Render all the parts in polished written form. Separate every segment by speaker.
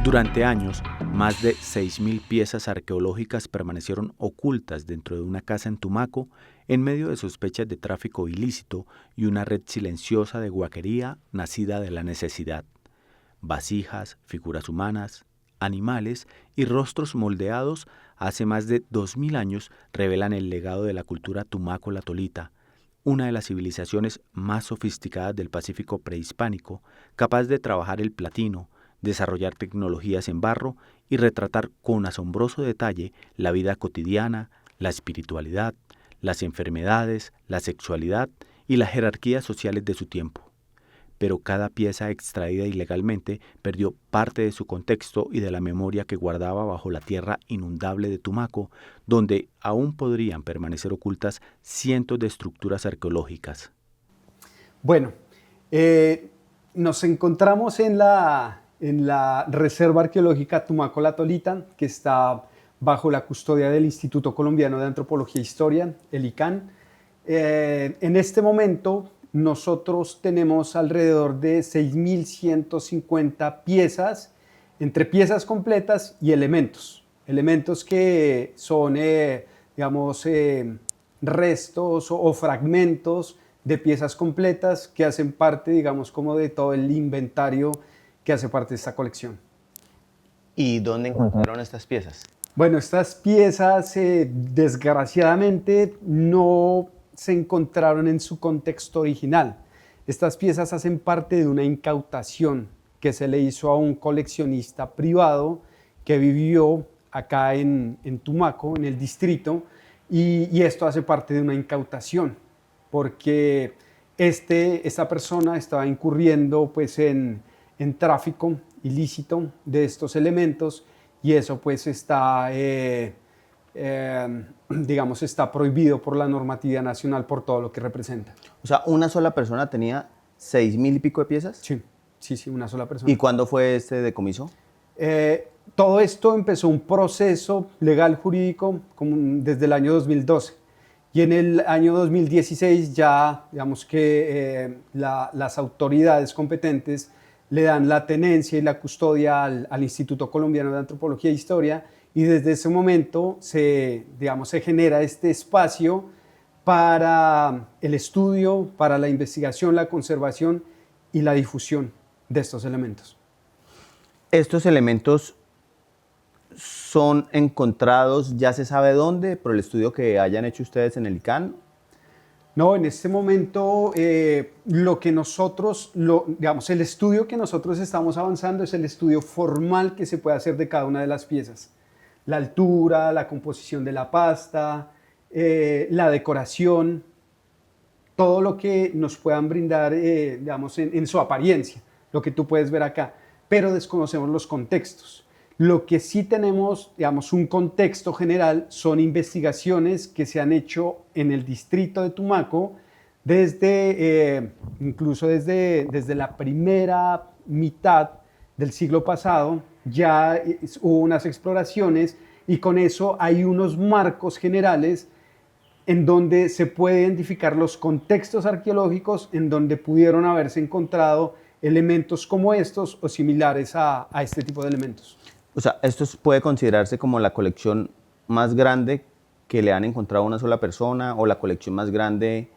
Speaker 1: Durante años, más de 6.000 piezas arqueológicas permanecieron ocultas dentro de una casa en Tumaco en medio de sospechas de tráfico ilícito y una red silenciosa de guaquería nacida de la necesidad. Vasijas, figuras humanas, animales y rostros moldeados hace más de 2.000 años revelan el legado de la cultura tumaco-latolita, una de las civilizaciones más sofisticadas del Pacífico prehispánico, capaz de trabajar el platino, desarrollar tecnologías en barro y retratar con asombroso detalle la vida cotidiana, la espiritualidad, las enfermedades, la sexualidad y las jerarquías sociales de su tiempo. Pero cada pieza extraída ilegalmente perdió parte de su contexto y de la memoria que guardaba bajo la tierra inundable de Tumaco, donde aún podrían permanecer ocultas cientos de estructuras arqueológicas.
Speaker 2: Bueno, nos encontramos en la Reserva Arqueológica Tumaco-Latolita, que está bajo la custodia del Instituto Colombiano de Antropología e Historia, el ICANN. En este momento nosotros tenemos alrededor de 6.150 piezas, entre piezas completas y elementos. Elementos que son, restos o fragmentos de piezas completas que hacen parte, digamos, como de todo el inventario que hace parte de esta colección.
Speaker 3: ¿Y dónde encontraron estas piezas?
Speaker 2: Bueno, estas piezas desgraciadamente no se encontraron en su contexto original. Estas piezas hacen parte de una incautación que se le hizo a un coleccionista privado que vivió acá en Tumaco, en el distrito, y esto hace parte de una incautación, porque esta persona estaba incurriendo pues, en tráfico ilícito de estos elementos, y eso pues está está prohibido por la normatividad nacional por todo lo que representa.
Speaker 3: O sea, ¿una sola persona tenía 6.000 y pico de piezas?
Speaker 2: Sí, una sola persona.
Speaker 3: ¿Y cuándo fue este decomiso?
Speaker 2: Todo esto empezó un proceso legal jurídico desde el año 2012. Y en el año 2016 ya, digamos que las autoridades competentes le dan la tenencia y la custodia al Instituto Colombiano de Antropología e Historia, y desde ese momento se genera este espacio para el estudio, para la investigación, la conservación y la difusión de estos elementos.
Speaker 3: Estos elementos son encontrados, ya se sabe dónde, por el estudio que hayan hecho ustedes en el ICANN.
Speaker 2: No, en este momento el estudio que nosotros estamos avanzando es el estudio formal que se puede hacer de cada una de las piezas. La altura, la composición de la pasta, la decoración, todo lo que nos puedan brindar, en su apariencia, lo que tú puedes ver acá, pero desconocemos los contextos. Lo que sí tenemos, un contexto general son investigaciones que se han hecho en el distrito de Tumaco incluso desde la primera mitad del siglo pasado. Ya hubo unas exploraciones y con eso hay unos marcos generales en donde se puede identificar los contextos arqueológicos en donde pudieron haberse encontrado elementos como estos o similares a este tipo de elementos.
Speaker 3: O sea, ¿esto puede considerarse como la colección más grande que le han encontrado a una sola persona o la colección más grande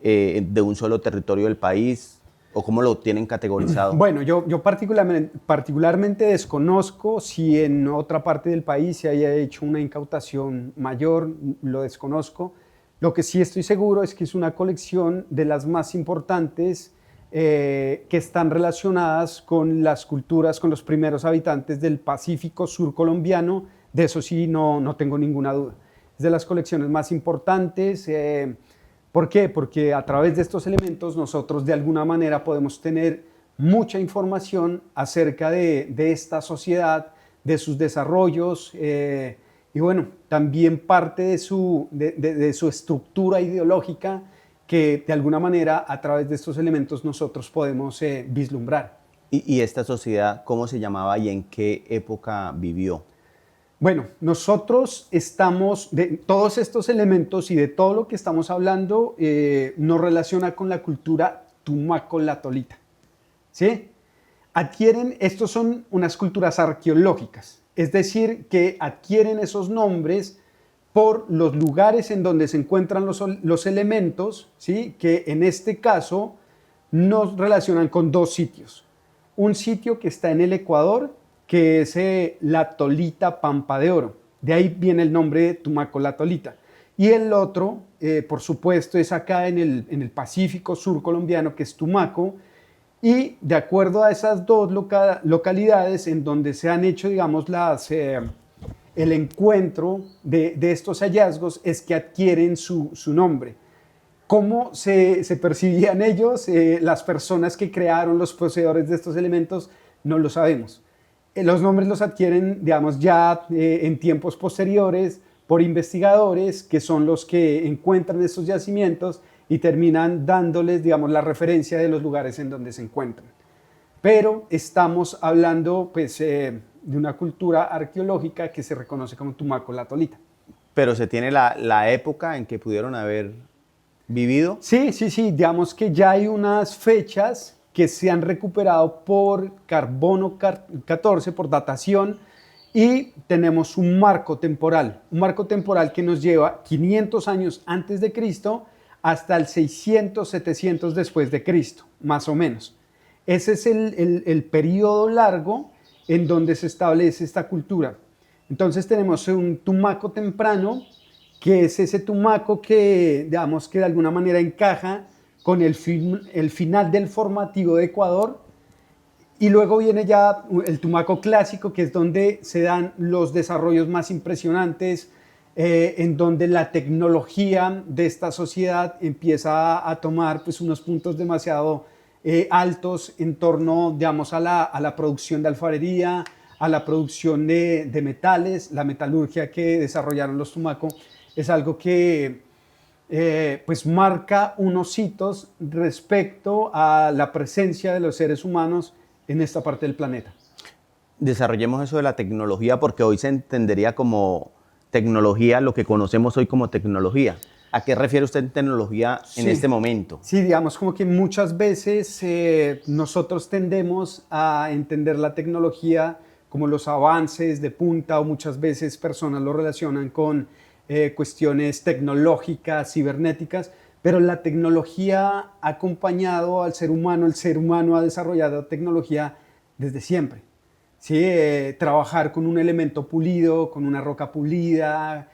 Speaker 3: de un solo territorio del país? ¿O cómo lo tienen categorizado?
Speaker 2: Bueno, yo particularmente desconozco si en otra parte del país se haya hecho una incautación mayor, lo desconozco. Lo que sí estoy seguro es que es una colección de las más importantes que están relacionadas con las culturas, con los primeros habitantes del Pacífico sur colombiano. De eso sí no tengo ninguna duda. Es de las colecciones más importantes. ¿Por qué? Porque a través de estos elementos nosotros de alguna manera podemos tener mucha información acerca de esta sociedad, de sus desarrollos y bueno, también parte de su estructura ideológica que de alguna manera a través de estos elementos nosotros podemos vislumbrar.
Speaker 3: ¿Y esta sociedad cómo se llamaba y en qué época vivió?
Speaker 2: Bueno, nosotros estamos, de todos estos elementos y de todo lo que estamos hablando, nos relaciona con la cultura tumaco-latolita. ¿sí? Adquieren, estos son unas culturas arqueológicas, es decir, que adquieren esos nombres por los lugares en donde se encuentran los elementos, ¿sí? Que en este caso nos relacionan con dos sitios. Un sitio que está en el Ecuador, que es la Tolita Pampa de Oro. De ahí viene el nombre de Tumaco La Tolita. Y el otro, por supuesto, es acá en el Pacífico sur colombiano, que es Tumaco. Y de acuerdo a esas dos localidades en donde se han hecho, digamos, el encuentro de estos hallazgos, es que adquieren su nombre. ¿Cómo se percibían ellos? Las personas que crearon, los poseedores de estos elementos, no lo sabemos. Los nombres los adquieren, digamos, ya en tiempos posteriores por investigadores que son los que encuentran estos yacimientos y terminan dándoles, digamos, la referencia de los lugares en donde se encuentran. Pero estamos hablando, pues, de una cultura arqueológica que se reconoce como Tumaco La Tolita.
Speaker 3: Pero se tiene la época en que pudieron haber vivido.
Speaker 2: Sí, digamos que ya hay unas fechas que se han recuperado por carbono 14, por datación, y tenemos un marco temporal que nos lleva 500 años antes de Cristo hasta el 600, 700 después de Cristo, más o menos. Ese es el periodo largo en donde se establece esta cultura. Entonces tenemos un Tumaco temprano, que es ese Tumaco que, digamos, que de alguna manera encaja con el final del formativo de Ecuador, y luego viene ya el Tumaco clásico, que es donde se dan los desarrollos más impresionantes, en donde la tecnología de esta sociedad empieza a tomar, pues, unos puntos demasiado altos en torno, digamos, a la producción de alfarería, a la producción de metales. La metalurgia que desarrollaron los Tumaco es algo que pues marca unos hitos respecto a la presencia de los seres humanos en esta parte del planeta.
Speaker 3: Desarrollemos eso de la tecnología, porque hoy se entendería como tecnología lo que conocemos hoy como tecnología. ¿A qué refiere usted en tecnología en este momento?
Speaker 2: Sí, digamos como que muchas veces nosotros tendemos a entender la tecnología como los avances de punta, o muchas veces personas lo relacionan con cuestiones tecnológicas, cibernéticas, pero la tecnología ha acompañado al ser humano. El ser humano ha desarrollado tecnología desde siempre. ¿Sí? Trabajar con un elemento pulido, con una roca pulida,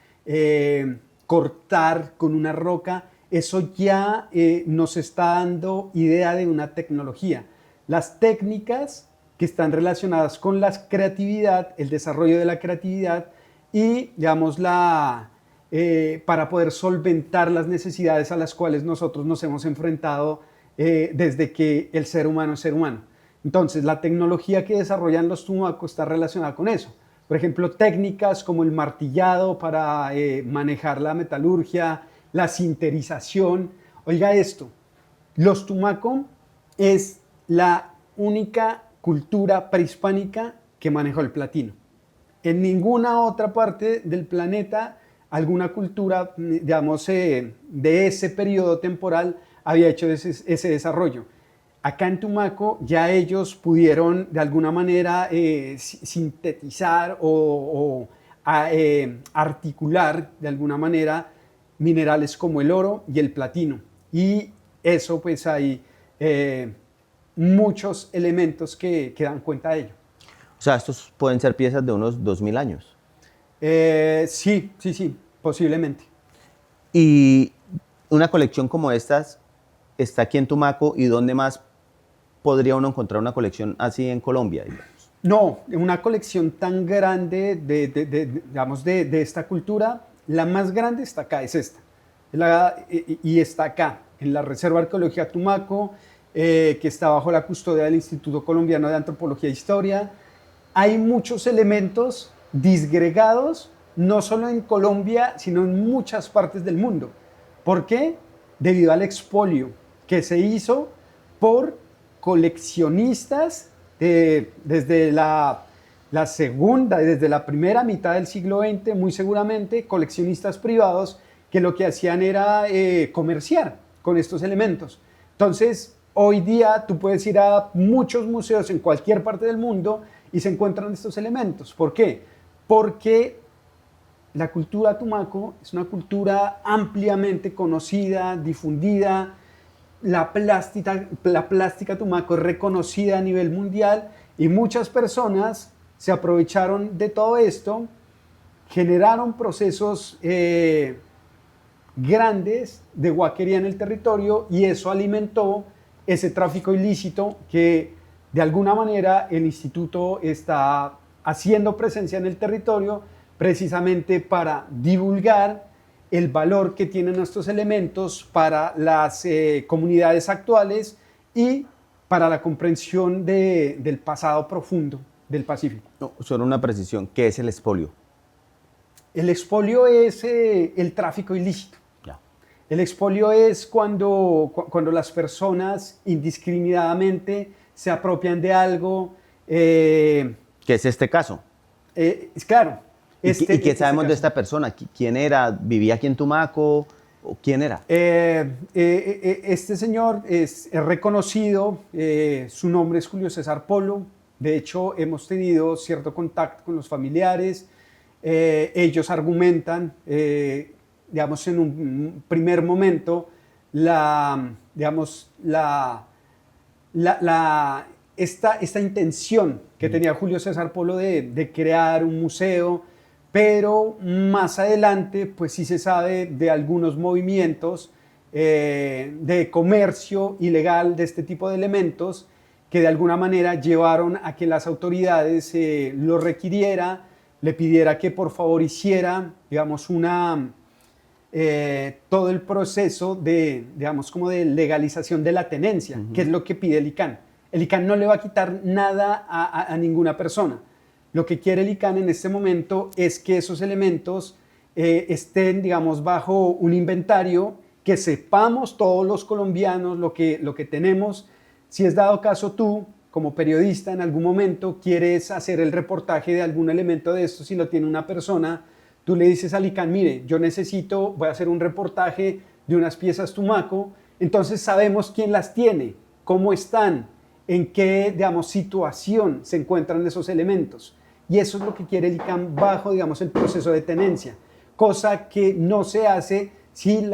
Speaker 2: cortar con una roca, eso ya nos está dando idea de una tecnología. Las técnicas que están relacionadas con la creatividad, el desarrollo de la creatividad y, digamos, para poder solventar las necesidades a las cuales nosotros nos hemos enfrentado desde que el ser humano es ser humano. Entonces, la tecnología que desarrollan los Tumaco está relacionada con eso. Por ejemplo, técnicas como el martillado para manejar la metalurgia, la sinterización. Oiga esto, los Tumaco es la única cultura prehispánica que manejó el platino. En ninguna otra parte del planeta alguna cultura, digamos, de ese periodo temporal había hecho ese desarrollo. Acá en Tumaco ya ellos pudieron de alguna manera sintetizar o articular de alguna manera minerales como el oro y el platino. Y eso, pues, hay muchos elementos que dan cuenta de ello.
Speaker 3: O sea, estos pueden ser piezas de unos 2000 años.
Speaker 2: Sí, posiblemente.
Speaker 3: Y una colección como estas está aquí en Tumaco, ¿y dónde más podría uno encontrar una colección así en Colombia, digamos?
Speaker 2: No, una colección tan grande de esta cultura, la más grande está acá, es esta. Y está acá, en la Reserva Arqueológica Tumaco, que está bajo la custodia del Instituto Colombiano de Antropología e Historia. Hay muchos elementos disgregados, no solo en Colombia, sino en muchas partes del mundo. ¿Por qué? Debido al expolio que se hizo por coleccionistas desde la segunda, desde la primera mitad del siglo XX, muy seguramente, coleccionistas privados que lo que hacían era comerciar con estos elementos. Entonces, hoy día tú puedes ir a muchos museos en cualquier parte del mundo y se encuentran estos elementos. ¿Por qué? Porque la cultura tumaco es una cultura ampliamente conocida, difundida. La plástica tumaco es reconocida a nivel mundial y muchas personas se aprovecharon de todo esto, generaron procesos grandes de huaquería en el territorio y eso alimentó ese tráfico ilícito que de alguna manera el instituto está haciendo presencia en el territorio precisamente para divulgar el valor que tienen estos elementos para las comunidades actuales y para la comprensión del pasado profundo del Pacífico.
Speaker 3: No, solo una precisión, ¿qué es el expolio?
Speaker 2: El expolio es el tráfico ilícito.
Speaker 3: Ya.
Speaker 2: El expolio es cuando las personas indiscriminadamente se apropian de algo.
Speaker 3: ¿Qué es este caso?
Speaker 2: Claro.
Speaker 3: ¿Y qué sabemos de esta persona? ¿Quién era? ¿Vivía aquí en Tumaco? ¿O quién era?
Speaker 2: Este señor es reconocido, su nombre es Julio César Polo. De hecho, hemos tenido cierto contacto con los familiares. Ellos argumentan, digamos, en un primer momento, esta intención que tenía Julio César Polo de crear un museo, pero más adelante, pues sí se sabe de algunos movimientos de comercio ilegal de este tipo de elementos que de alguna manera llevaron a que las autoridades lo requiriera, le pidiera que por favor hiciera, digamos, todo el proceso de, digamos, como de legalización de la tenencia, que es lo que pide el ICANN. El ICANN no le va a quitar nada a ninguna persona. Lo que quiere el ICANN en este momento es que esos elementos estén, digamos, bajo un inventario, que sepamos todos los colombianos lo que tenemos. Si es dado caso tú, como periodista, en algún momento quieres hacer el reportaje de algún elemento de esto, si lo tiene una persona, tú le dices al ICANN, mire, yo voy a hacer un reportaje de unas piezas tumaco, entonces sabemos quién las tiene, cómo están, en qué, digamos, situación se encuentran esos elementos. Y eso es lo que quiere el ICANN bajo, digamos, el proceso de tenencia, cosa que no se hace si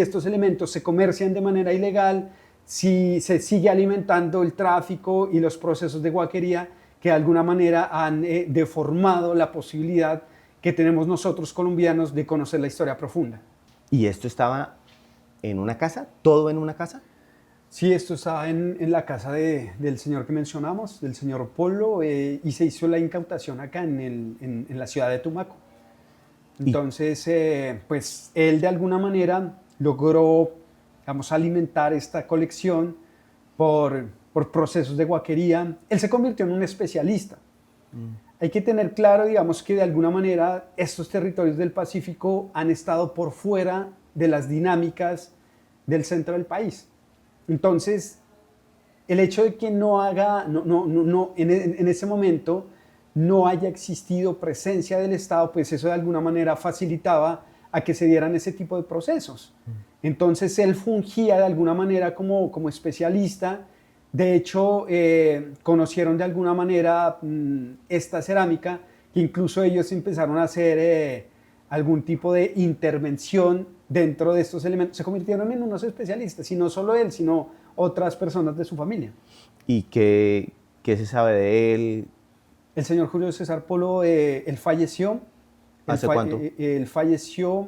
Speaker 2: estos elementos se comercian de manera ilegal, si se sigue alimentando el tráfico y los procesos de huaquería que de alguna manera han deformado la posibilidad que tenemos nosotros colombianos de conocer la historia profunda.
Speaker 3: ¿Y esto estaba en una casa? ¿Todo en una casa?
Speaker 2: Sí, esto estaba en la casa del señor que mencionamos, del señor Polo, y se hizo la incautación acá en la ciudad de Tumaco. Entonces, pues él de alguna manera logró, vamos a alimentar esta colección por procesos de huaquería. Él se convirtió en un especialista. Hay que tener claro, digamos, que de alguna manera estos territorios del Pacífico han estado por fuera de las dinámicas del centro del país. Entonces, el hecho de que en ese momento no haya existido presencia del Estado, pues eso de alguna manera facilitaba a que se dieran ese tipo de procesos. Entonces él fungía de alguna manera como especialista. De hecho, conocieron de alguna manera esta cerámica, que incluso ellos empezaron a hacer algún tipo de intervención dentro de estos elementos. Se convirtieron en unos especialistas, y no solo él, sino otras personas de su familia.
Speaker 3: ¿Y qué se sabe de él?
Speaker 2: El señor Julio César Polo, él falleció.
Speaker 3: ¿Hace cuánto?
Speaker 2: Él falleció,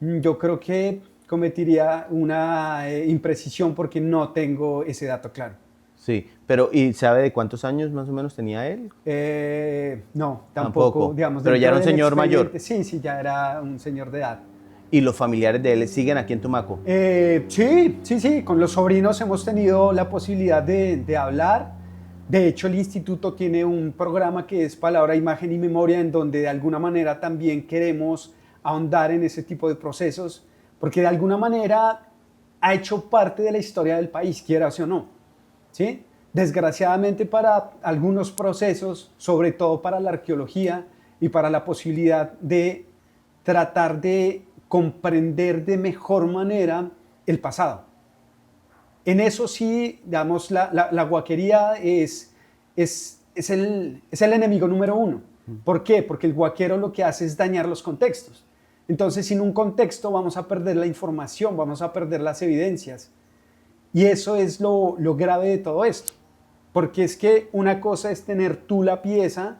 Speaker 2: yo creo que cometiría una imprecisión porque no tengo ese dato claro.
Speaker 3: Sí, pero ¿y sabe de cuántos años más o menos tenía él?
Speaker 2: No, tampoco. Digamos,
Speaker 3: pero ya era un señor mayor.
Speaker 2: Sí, ya era un señor de edad.
Speaker 3: ¿Y los familiares de él siguen aquí en Tumaco?
Speaker 2: Sí, con los sobrinos hemos tenido la posibilidad de hablar. De hecho, el instituto tiene un programa que es Palabra, Imagen y Memoria, en donde de alguna manera también queremos ahondar en ese tipo de procesos, porque de alguna manera ha hecho parte de la historia del país, quieras o no, ¿sí? Desgraciadamente para algunos procesos, sobre todo para la arqueología y para la posibilidad de tratar de comprender de mejor manera el pasado. En eso sí, digamos, la guaquería es el enemigo número uno. ¿Por qué? Porque el guaquero lo que hace es dañar los contextos. Entonces, sin un contexto vamos a perder la información, vamos a perder las evidencias. Y eso es lo grave de todo esto. Porque es que una cosa es tener tú la pieza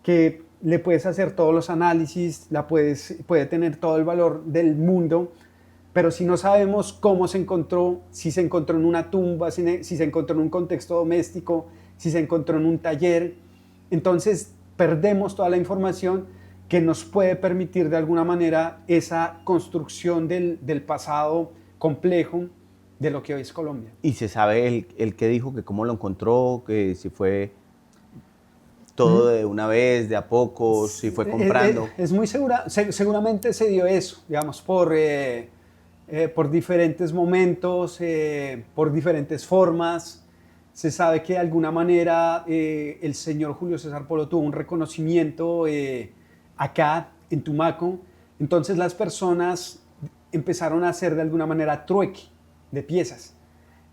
Speaker 2: que le puedes hacer todos los análisis, puede tener todo el valor del mundo, pero si no sabemos cómo se encontró, si se encontró en una tumba, si se encontró en un contexto doméstico, si se encontró en un taller, entonces perdemos toda la información que nos puede permitir de alguna manera esa construcción del pasado complejo de lo que hoy es Colombia.
Speaker 3: ¿Y se sabe el que dijo, que cómo lo encontró, que si fue todo de una vez, de a poco, si fue comprando?
Speaker 2: Es muy seguramente se dio eso, digamos, por diferentes momentos, por diferentes formas. Se sabe que de alguna manera el señor Julio César Polo tuvo un reconocimiento acá en Tumaco. Entonces las personas empezaron a hacer de alguna manera trueque de piezas.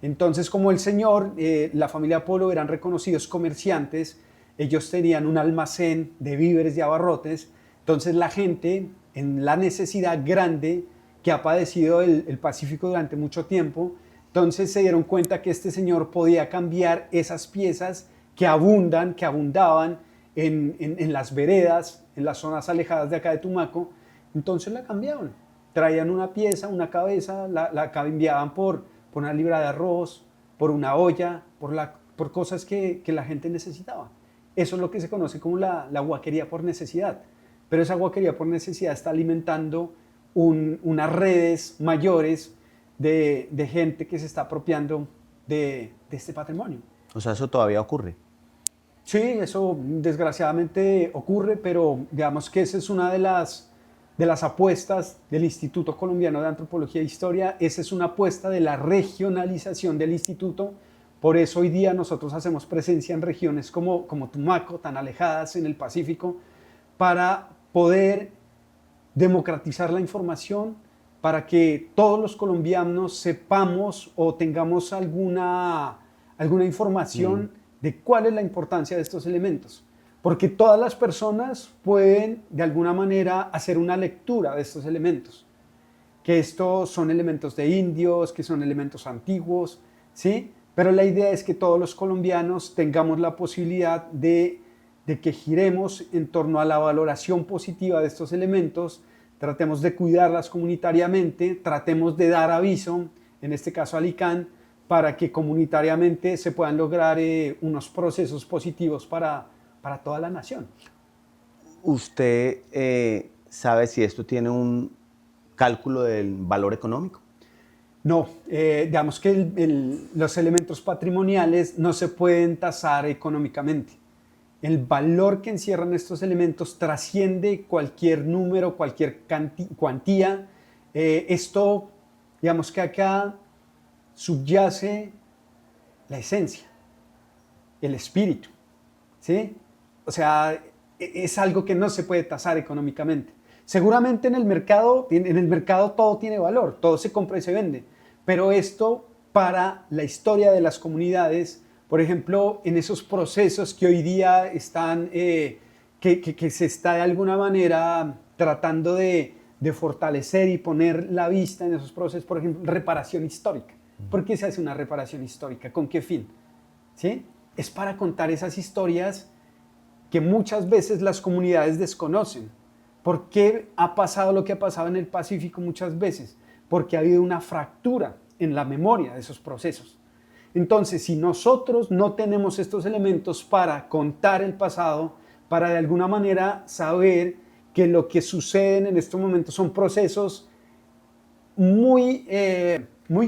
Speaker 2: Entonces, como el señor, la familia Polo eran reconocidos comerciantes, ellos tenían un almacén de víveres y abarrotes. Entonces la gente, en la necesidad grande que ha padecido el Pacífico durante mucho tiempo, entonces se dieron cuenta que este señor podía cambiar esas piezas que abundaban en las veredas, en las zonas alejadas de acá de Tumaco. Entonces la cambiaban. Traían una pieza, una cabeza, la cambiaban por una libra de arroz, por una olla, por cosas que la gente necesitaba. Eso es lo que se conoce como la guaquería por necesidad. Pero esa guaquería por necesidad está alimentando unas redes mayores de gente que se está apropiando de este patrimonio.
Speaker 3: O sea, eso todavía ocurre.
Speaker 2: Sí, eso desgraciadamente ocurre, pero digamos que esa es una de las apuestas del Instituto Colombiano de Antropología e Historia. Esa es una apuesta de la regionalización del instituto. Por eso hoy día nosotros hacemos presencia en regiones como Tumaco, tan alejadas en el Pacífico, para poder democratizar la información, para que todos los colombianos sepamos o tengamos alguna información de cuál es la importancia de estos elementos. Porque todas las personas pueden de alguna manera hacer una lectura de estos elementos, que estos son elementos de indios, que son elementos antiguos, ¿sí? Pero la idea es que todos los colombianos tengamos la posibilidad de que giremos en torno a la valoración positiva de estos elementos, tratemos de cuidarlas comunitariamente, tratemos de dar aviso, en este caso al ICANN, para que comunitariamente se puedan lograr unos procesos positivos para toda la nación.
Speaker 3: ¿Usted sabe si esto tiene un cálculo del valor económico?
Speaker 2: No, digamos que los elementos patrimoniales no se pueden tasar económicamente. El valor que encierran estos elementos trasciende cualquier número, cualquier cuantía. Esto, digamos que acá subyace la esencia, el espíritu, ¿sí? O sea, es algo que no se puede tasar económicamente. Seguramente en el mercado todo tiene valor, todo se compra y se vende, pero esto para la historia de las comunidades, por ejemplo, en esos procesos que hoy día están, que se está de alguna manera tratando de fortalecer y poner la vista en esos procesos, por ejemplo, reparación histórica. ¿Por qué se hace una reparación histórica? ¿Con qué fin? ¿Sí? Es para contar esas historias que muchas veces las comunidades desconocen. ¿Por qué ha pasado lo que ha pasado en el Pacífico muchas veces? Porque ha habido una fractura en la memoria de esos procesos. Entonces, si nosotros no tenemos estos elementos para contar el pasado, para de alguna manera saber que lo que sucede en estos momentos son procesos muy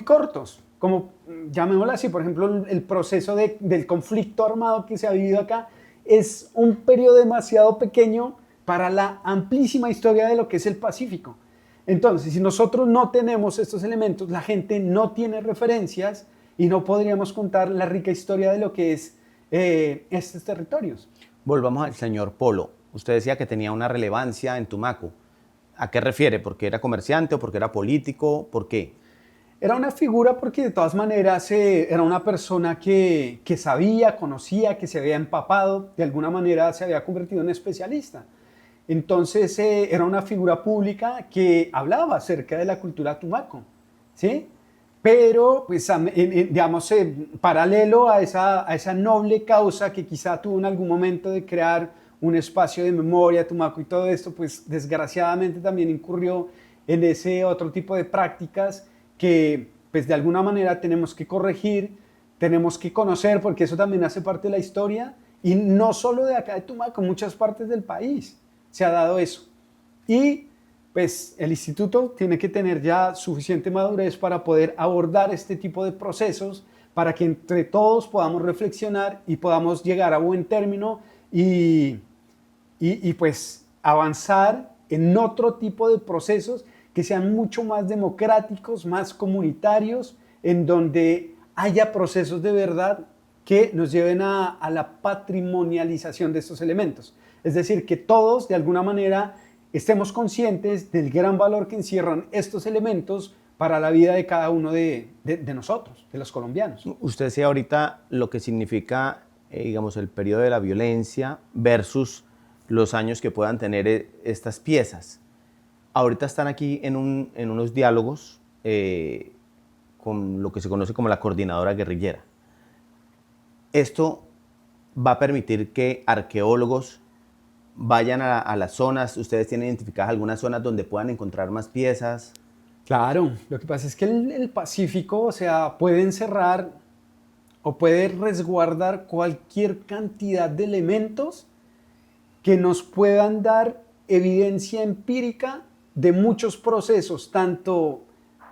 Speaker 2: cortos, como llamémoslo así, por ejemplo, el proceso del conflicto armado que se ha vivido acá es un periodo demasiado pequeño para la amplísima historia de lo que es el Pacífico. Entonces, si nosotros no tenemos estos elementos, la gente no tiene referencias y no podríamos contar la rica historia de lo que es estos territorios.
Speaker 3: Volvamos al señor Polo. Usted decía que tenía una relevancia en Tumaco. ¿A qué refiere? ¿Porque era comerciante o porque era político? ¿Por qué?
Speaker 2: Era una figura porque de todas maneras era una persona que sabía, conocía, que se había empapado, de alguna manera se había convertido en especialista. Entonces era una figura pública que hablaba acerca de la cultura tumaco, ¿sí? Pero, pues, digamos, paralelo a esa noble causa que quizá tuvo en algún momento de crear un espacio de memoria tumaco y todo esto, pues desgraciadamente también incurrió en ese otro tipo de prácticas que, pues, de alguna manera tenemos que corregir, tenemos que conocer, porque eso también hace parte de la historia, y no solo de acá de Tumaco, en muchas partes del país se ha dado eso. Y pues el instituto tiene que tener ya suficiente madurez para poder abordar este tipo de procesos, para que entre todos podamos reflexionar y podamos llegar a buen término y pues avanzar en otro tipo de procesos que sean mucho más democráticos, más comunitarios, en donde haya procesos de verdad que nos lleven a la patrimonialización de estos elementos. Es decir, que todos de alguna manera estemos conscientes del gran valor que encierran estos elementos para la vida de cada uno de nosotros, de los colombianos.
Speaker 3: Usted decía ahorita lo que significa, digamos, el periodo de la violencia versus los años que puedan tener estas piezas. Ahorita están aquí en unos diálogos con lo que se conoce como la coordinadora guerrillera. Esto va a permitir que arqueólogos vayan a las zonas. ¿Ustedes tienen identificadas algunas zonas donde puedan encontrar más piezas?
Speaker 2: Claro, lo que pasa es que el Pacífico, o sea, puede encerrar o puede resguardar cualquier cantidad de elementos que nos puedan dar evidencia empírica de muchos procesos, tanto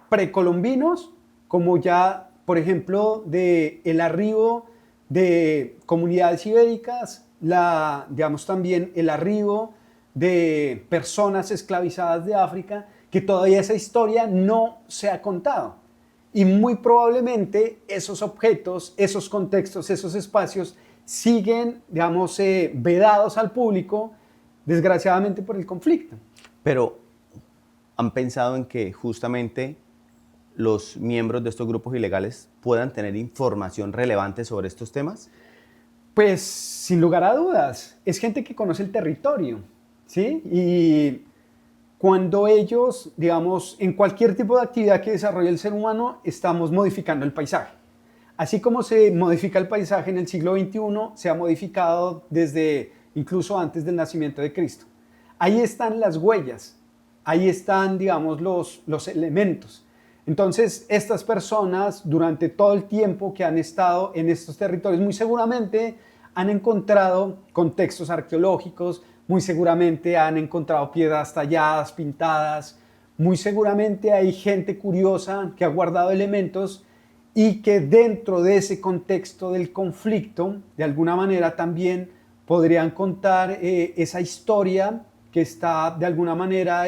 Speaker 2: precolombinos como ya, por ejemplo, el arribo de comunidades ibéricas, digamos también el arribo de personas esclavizadas de África, que todavía esa historia no se ha contado. Y muy probablemente esos objetos, esos contextos, esos espacios siguen, digamos, vedados al público, desgraciadamente por el conflicto.
Speaker 3: Pero, ¿han pensado en que justamente los miembros de estos grupos ilegales puedan tener información relevante sobre estos temas?
Speaker 2: Pues, sin lugar a dudas, es gente que conoce el territorio, ¿sí? Y cuando ellos, digamos, en cualquier tipo de actividad que desarrolle el ser humano, estamos modificando el paisaje. Así como se modifica el paisaje en el siglo XXI, se ha modificado desde incluso antes del nacimiento de Cristo. Ahí están las huellas, ahí están, digamos, los elementos. Entonces, estas personas, durante todo el tiempo que han estado en estos territorios, muy seguramente han encontrado contextos arqueológicos, muy seguramente han encontrado piedras talladas, pintadas, muy seguramente hay gente curiosa que ha guardado elementos y que dentro de ese contexto del conflicto, de alguna manera también podrían contar esa historia que está de alguna manera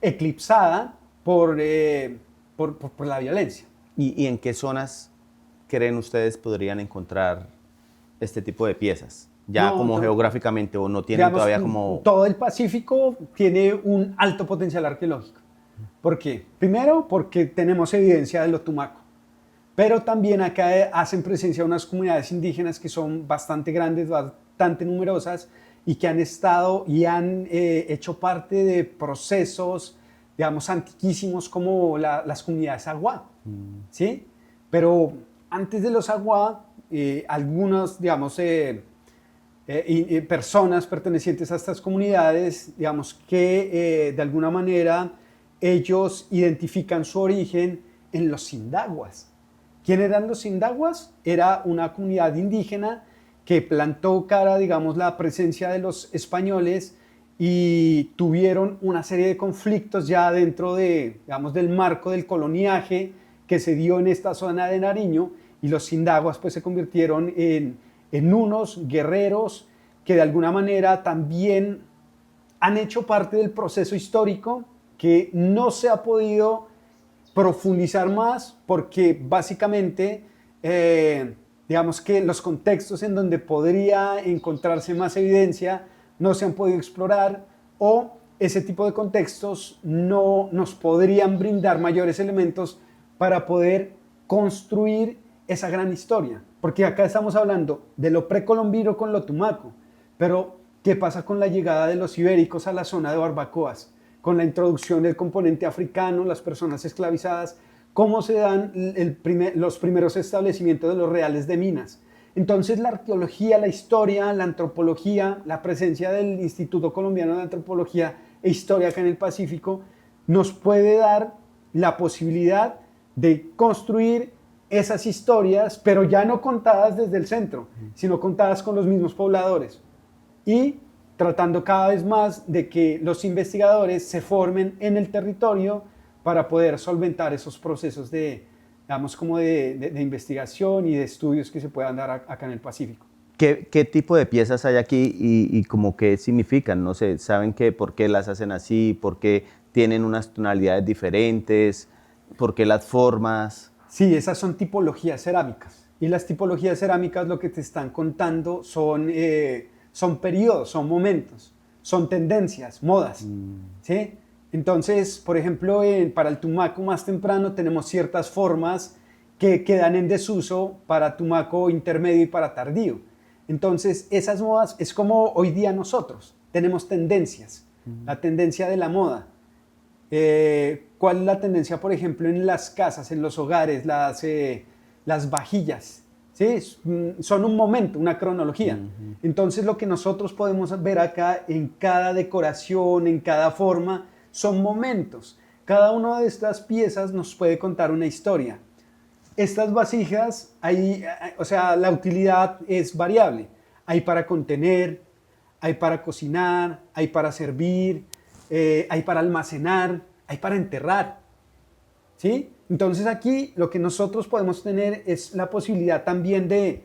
Speaker 2: eclipsada por la violencia.
Speaker 3: ¿Y en qué zonas creen ustedes podrían encontrar este tipo de piezas? Ya
Speaker 2: No,
Speaker 3: como
Speaker 2: no,
Speaker 3: geográficamente, o no tienen
Speaker 2: digamos,
Speaker 3: todavía como...
Speaker 2: todo el Pacífico tiene un alto potencial arqueológico. ¿Por qué? Primero, porque tenemos evidencia de lo tumaco. Pero también acá hacen presencia unas comunidades indígenas que son bastante grandes, bastante numerosas y que han estado y han hecho parte de procesos, digamos, antiquísimos como las comunidades Aguá, ¿sí? Pero antes de los Aguá, algunas, digamos, personas pertenecientes a estas comunidades, digamos, que de alguna manera ellos identifican su origen en los Sindaguas. ¿Quién eran los Sindaguas? Era una comunidad indígena que plantó cara, digamos, la presencia de los españoles y tuvieron una serie de conflictos ya dentro digamos, del marco del coloniaje que se dio en esta zona de Nariño, y los Sindaguas pues se convirtieron en unos guerreros que de alguna manera también han hecho parte del proceso histórico que no se ha podido profundizar más porque básicamente digamos que los contextos en donde podría encontrarse más evidencia no se han podido explorar, o ese tipo de contextos no nos podrían brindar mayores elementos para poder construir esa gran historia. Porque acá estamos hablando de lo precolombino con lo tumaco, pero ¿qué pasa con la llegada de los ibéricos a la zona de barbacoas? Con la introducción del componente africano, las personas esclavizadas, ¿cómo se dan los primeros establecimientos de los reales de minas? Entonces la arqueología, la historia, la antropología, la presencia del Instituto Colombiano de Antropología e Historia acá en el Pacífico nos puede dar la posibilidad de construir esas historias, pero ya no contadas desde el centro, sino contadas con los mismos pobladores y tratando cada vez más de que los investigadores se formen en el territorio para poder solventar esos procesos de, digamos, como de investigación y de estudios que se puedan dar acá en el Pacífico.
Speaker 3: ¿Qué tipo de piezas hay aquí y como qué significan? No sé, ¿saben por qué las hacen así? ¿Por qué tienen unas tonalidades diferentes? ¿Por qué las formas?
Speaker 2: Sí, esas son tipologías cerámicas. Y las tipologías cerámicas lo que te están contando son periodos, son momentos, son tendencias, modas. ¿Sí? Entonces, por ejemplo, para el tumaco más temprano tenemos ciertas formas que quedan en desuso para tumaco intermedio y para tardío. Entonces, esas modas es como hoy día nosotros tenemos tendencias, la tendencia de la moda. ¿Cuál es la tendencia, por ejemplo, en las casas, en los hogares, las vajillas? ¿Sí? Son un momento, una cronología. Entonces, lo que nosotros podemos ver acá en cada decoración, en cada forma, son momentos. Cada una de estas piezas nos puede contar una historia. Estas vasijas, o sea, la utilidad es variable. Hay para contener, hay para cocinar, hay para servir, hay para almacenar, hay para enterrar. ¿Sí? Entonces aquí lo que nosotros podemos tener es la posibilidad también de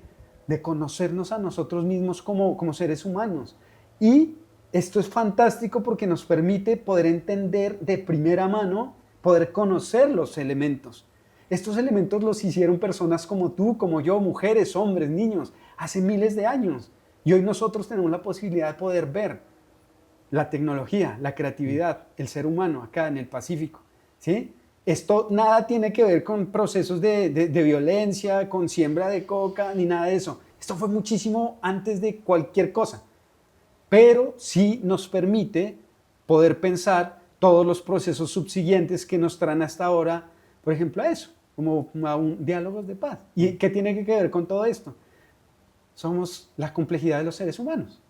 Speaker 2: conocernos a nosotros mismos como seres humanos. Y esto es fantástico porque nos permite poder entender de primera mano, poder conocer los elementos. Estos elementos los hicieron personas como tú, como yo, mujeres, hombres, niños, hace miles de años. Y hoy nosotros tenemos la posibilidad de poder ver la tecnología, la creatividad, el ser humano acá en el Pacífico. ¿Sí? Esto nada tiene que ver con procesos de violencia, con siembra de coca, ni nada de eso. Esto fue muchísimo antes de cualquier cosa. Pero sí nos permite poder pensar todos los procesos subsiguientes que nos traen hasta ahora, por ejemplo, a eso, como a diálogos de paz. ¿Y qué tiene que ver con todo esto? Somos la complejidad de los seres humanos.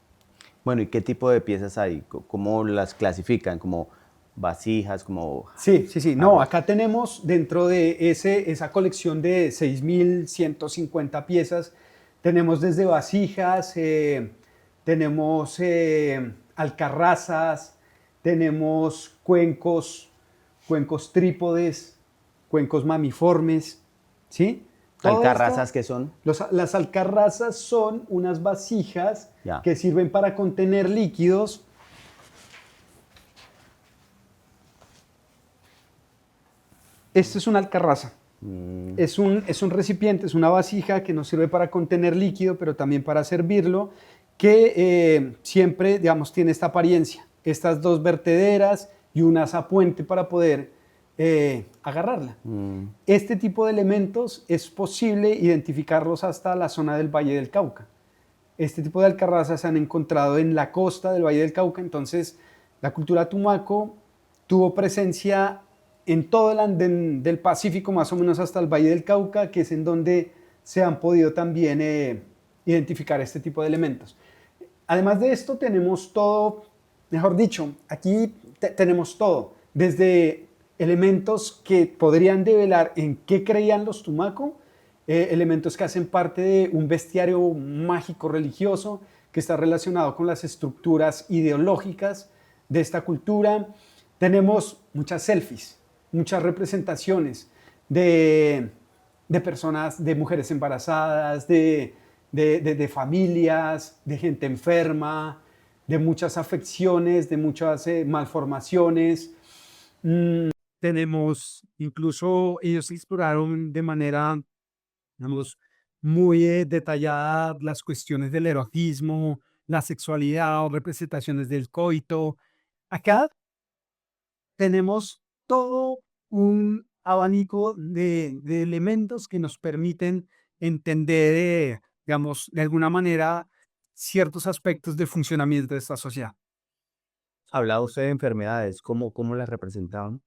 Speaker 3: Bueno, ¿y qué tipo de piezas hay? ¿Cómo las clasifican? ¿Como vasijas? Como...
Speaker 2: Sí. No, acá tenemos dentro de esa colección de 6.150 piezas, tenemos desde vasijas, tenemos alcarrazas, tenemos cuencos trípodes, cuencos mamiformes, ¿sí?
Speaker 3: ¿Alcarrazas qué son?
Speaker 2: Las alcarrazas son unas vasijas
Speaker 3: Ya.
Speaker 2: que sirven para contener líquidos. Esto es una alcarraza. Es un recipiente, es una vasija que nos sirve para contener líquido, pero también para servirlo, que siempre, digamos, tiene esta apariencia. Estas dos vertederas y un azapuente para poder agarrarla. Este tipo de elementos es posible identificarlos hasta la zona del Valle del Cauca. Este tipo de alcarrazas se han encontrado en la costa del Valle del Cauca, entonces la cultura tumaco tuvo presencia en todo el andén del Pacífico, más o menos hasta el Valle del Cauca, que es en donde se han podido también identificar este tipo de elementos. Además de esto tenemos todo, mejor dicho, aquí tenemos todo, desde elementos que podrían develar en qué creían los tumaco, elementos que hacen parte de un bestiario mágico religioso que está relacionado con las estructuras ideológicas de esta cultura. Tenemos muchas selfies, muchas representaciones de personas, de mujeres embarazadas, de familias, de gente enferma, de muchas afecciones, de muchas malformaciones. Tenemos, incluso ellos exploraron de manera, digamos, muy detallada las cuestiones del erotismo, la sexualidad o representaciones del coito. Acá tenemos todo un abanico de elementos que nos permiten entender, digamos, de alguna manera, ciertos aspectos del funcionamiento de esta sociedad.
Speaker 3: Hablaba usted de enfermedades, ¿cómo las representaban?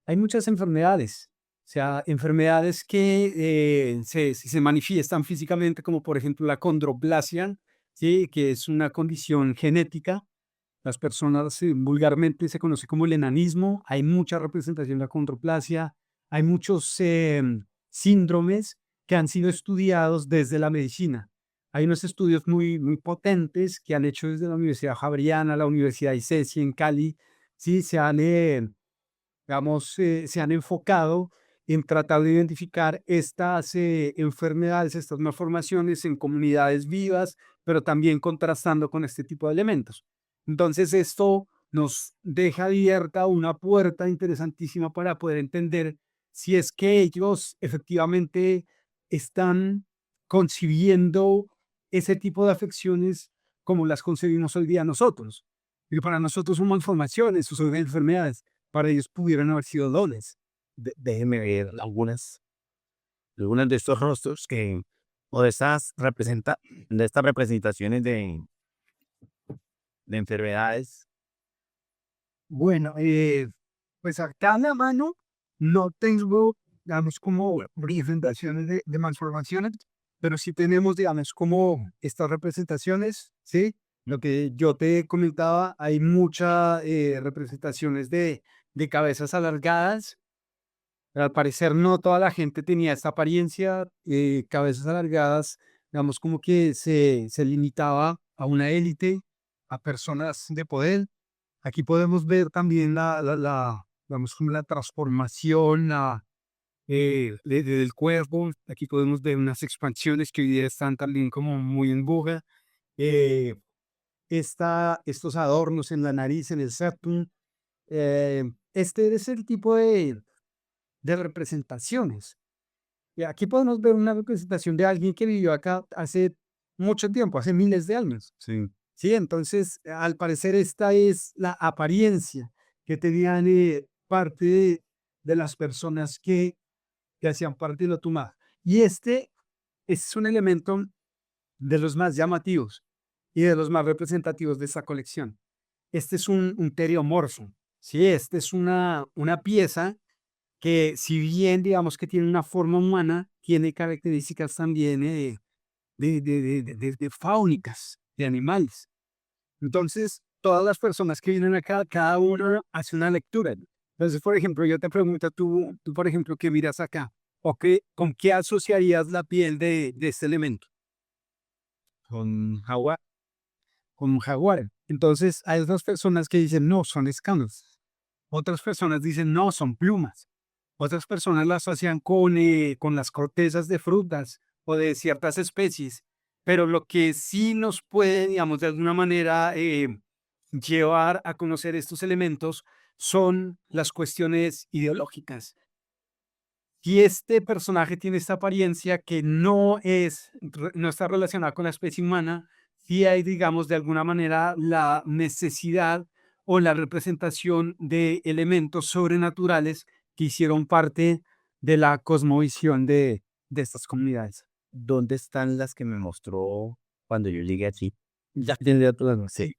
Speaker 2: Hay muchas enfermedades, o sea, enfermedades que se manifiestan físicamente, como por ejemplo la condroplasia, ¿sí? Que es una condición genética. Las personas vulgarmente se conoce como el enanismo. Hay mucha representación de la condroplasia. Hay muchos síndromes que han sido estudiados desde la medicina. Hay unos estudios muy potentes que han hecho desde la Universidad Javeriana, la Universidad ICESI en Cali. Sí, se han enfocado en tratar de identificar estas enfermedades, estas malformaciones en comunidades vivas, pero también contrastando con este tipo de elementos. Entonces, esto nos deja abierta una puerta interesantísima para poder entender si es que ellos efectivamente están concibiendo ese tipo de afecciones como las concebimos hoy día nosotros. Y para nosotros son malformaciones, son enfermedades, para ellos pudieran haber sido dones.
Speaker 4: Déjeme ver algunos de estos rostros o de estas representaciones de enfermedades.
Speaker 2: Bueno, pues acá en la mano no tengo, digamos, como representaciones de malformaciones, pero sí tenemos, digamos, como estas representaciones, ¿sí? Lo que yo te comentaba, hay muchas representaciones de cabezas alargadas. Al parecer no toda la gente tenía esta apariencia, cabezas alargadas, digamos, como que se limitaba a una élite, a personas de poder. Aquí podemos ver también digamos, como la transformación del cuerpo. Aquí podemos ver unas expansiones que hoy día están también como muy en boga. Eh, estos adornos en la nariz, en el septum. Este es el tipo de representaciones. Y aquí podemos ver una representación de alguien que vivió acá hace mucho tiempo, hace miles de años.
Speaker 4: Sí.
Speaker 2: Sí, entonces, al parecer esta es la apariencia que tenían parte de las personas que hacían parte de la tumba. Y este es un elemento de los más llamativos y de los más representativos de esta colección. Este es un teriomorfo, ¿sí? Este es una pieza que si bien digamos que tiene una forma humana, tiene características también de fáunicas, de animales. Entonces, todas las personas que vienen acá, cada uno hace una lectura. Entonces, por ejemplo, yo te pregunto, tú por ejemplo, ¿qué miras acá? ¿Con qué asociarías la piel de este elemento?
Speaker 4: Con agua.
Speaker 2: Con un jaguar. Entonces, hay otras personas que dicen, no, son escamas. Otras personas dicen, no, son plumas. Otras personas las asocian con las cortezas de frutas o de ciertas especies. Pero lo que sí nos puede, digamos, de alguna manera llevar a conocer estos elementos son las cuestiones ideológicas. Y este personaje tiene esta apariencia que no está relacionada con la especie humana, sí hay, digamos, de alguna manera la necesidad o la representación de elementos sobrenaturales que hicieron parte de la cosmovisión de estas comunidades.
Speaker 4: ¿Dónde están las que me mostró cuando yo llegué aquí? Ya tendría todas las. Sí.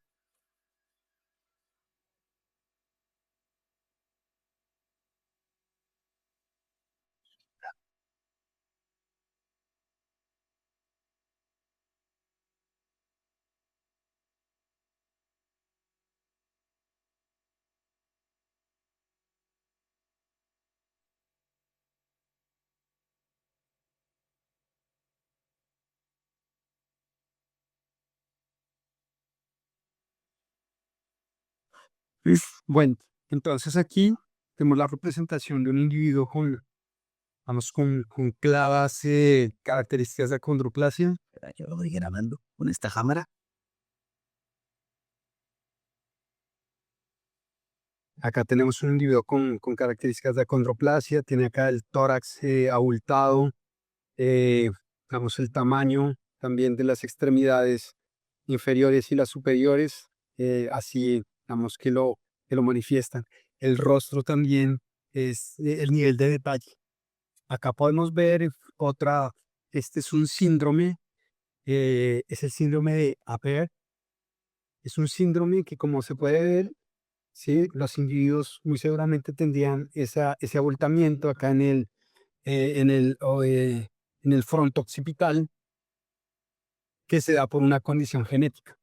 Speaker 2: Bueno, entonces aquí tenemos la representación de un individuo vamos, con claras características de acondroplasia.
Speaker 4: Yo lo voy grabando con esta cámara.
Speaker 2: Acá tenemos un individuo con características de acondroplasia, tiene acá el tórax abultado, eh, digamos el tamaño también de las extremidades inferiores y las superiores, así digamos que lo manifiestan. El rostro también es el nivel de detalle. Acá podemos ver este es un síndrome, es el síndrome de Apert. Es un síndrome que, como se puede ver, sí, los individuos muy seguramente tendrían ese abultamiento acá en el fronto occipital, que se da por una condición genética.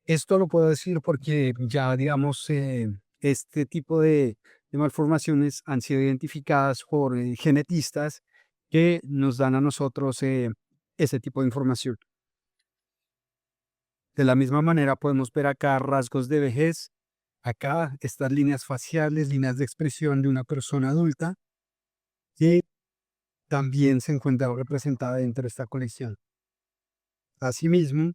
Speaker 2: Esto lo puedo decir porque ya, digamos, este tipo de malformaciones han sido identificadas por genetistas que nos dan a nosotros ese tipo de información. De la misma manera podemos ver acá rasgos de vejez, acá estas líneas faciales, líneas de expresión de una persona adulta, que también se encuentra representada dentro de esta colección. Asimismo,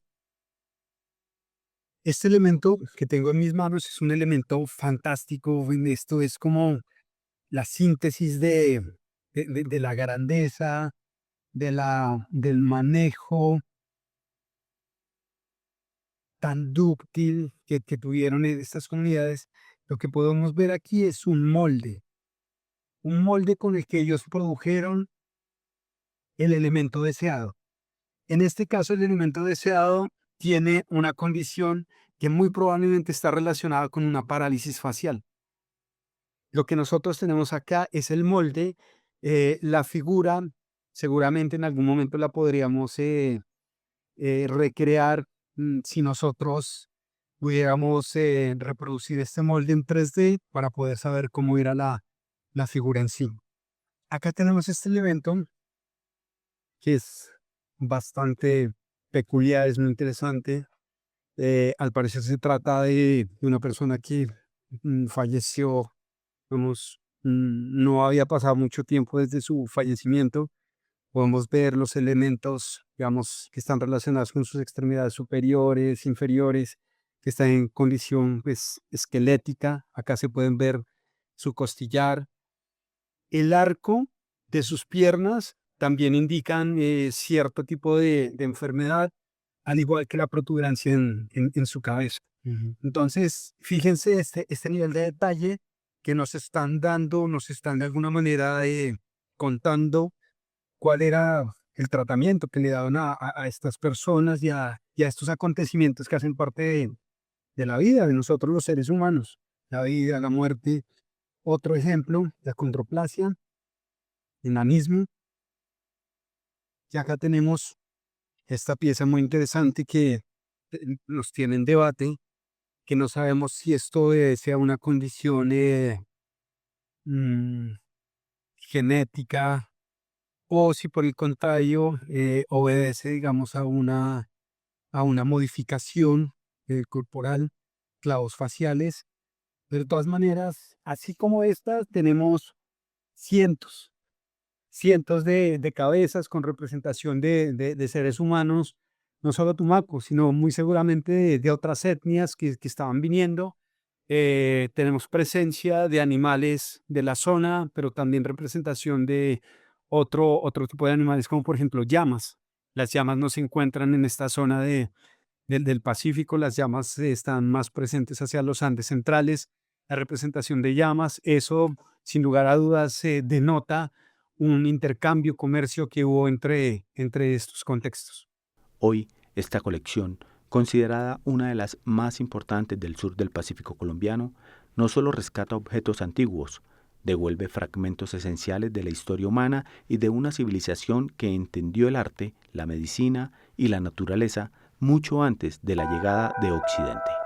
Speaker 2: este elemento que tengo en mis manos es un elemento fantástico. Esto es como la síntesis de la grandeza, del manejo tan dúctil que tuvieron estas comunidades. Lo que podemos ver aquí es un molde con el que ellos produjeron el elemento deseado. En este caso, el elemento deseado tiene una condición que muy probablemente está relacionada con una parálisis facial. Lo que nosotros tenemos acá es el molde, la figura, seguramente en algún momento la podríamos recrear si nosotros pudiéramos reproducir este molde en 3D para poder saber cómo era la figura en sí. Acá tenemos este elemento que es bastante peculiar, es muy interesante. Al parecer se trata de una persona que falleció, vamos, no había pasado mucho tiempo desde su fallecimiento. Podemos ver los elementos, digamos, que están relacionados con sus extremidades superiores, inferiores, que están en condición, pues, esquelética. Acá se pueden ver su costillar. El arco de sus piernas también indican cierto tipo de enfermedad, al igual que la protuberancia en su cabeza. Entonces, fíjense este nivel de detalle que nos están dando, nos están de alguna manera contando cuál era el tratamiento que le daban a estas personas y a estos acontecimientos que hacen parte de la vida de nosotros los seres humanos, la vida, la muerte. Otro ejemplo, la acondroplasia, enanismo. Y acá tenemos esta pieza muy interesante que nos tiene en debate, que no sabemos si esto sea una condición mm, genética o si por el contrario obedece, digamos, a una modificación corporal, clavos faciales. Pero de todas maneras, así como estas, tenemos cientos, cientos de cabezas con representación de seres humanos, no solo Tumaco, sino muy seguramente de otras etnias que estaban viniendo. Tenemos presencia de animales de la zona, pero también representación de otro tipo de animales, como por ejemplo llamas. Las llamas no se encuentran en esta zona del Pacífico, las llamas están más presentes hacia los Andes centrales. La representación de llamas, eso sin lugar a dudas denota un intercambio, comercio que hubo entre estos contextos.
Speaker 1: Hoy, esta colección, considerada una de las más importantes del sur del Pacífico colombiano, no solo rescata objetos antiguos, devuelve fragmentos esenciales de la historia humana y de una civilización que entendió el arte, la medicina y la naturaleza mucho antes de la llegada de Occidente.